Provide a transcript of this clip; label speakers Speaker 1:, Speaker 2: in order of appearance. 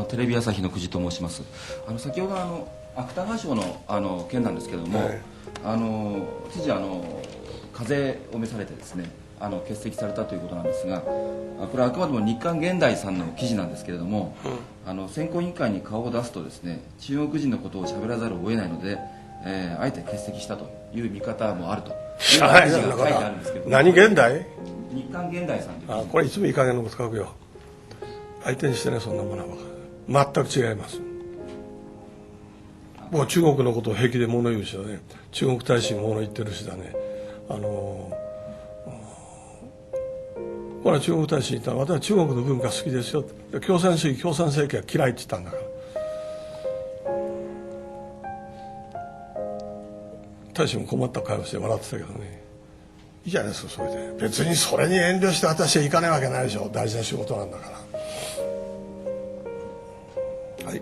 Speaker 1: テレビ朝日の久慈と申します。先ほど芥川賞の件なんですけれども、知事風邪を召されてですね、欠席されたということなんですが、これはあくまでも日刊現代さんの記事なんですけれども、選考委員会に顔を出すとですね、中国人のことを喋らざるを得ないので、あえて欠席したという見方もあるという記事が書いてあるんですけども、
Speaker 2: 何現代？
Speaker 1: 日刊現代さんという
Speaker 2: これいつもいい加減なこと書くよ。相手にしてね、そんなものは全く違います。僕は中国のことを平気で物言うしだね、中国大使も物言ってるしだね、これは中国大使に言ったら、私は中国の文化好きですよ、共産主義共産政権は嫌いって言ったんだから。大使も困った顔して笑ってたけどね、いいじゃないですか。それで別にそれに遠慮して私は行かないわけないでしょ、大事な仕事なんだから。はい。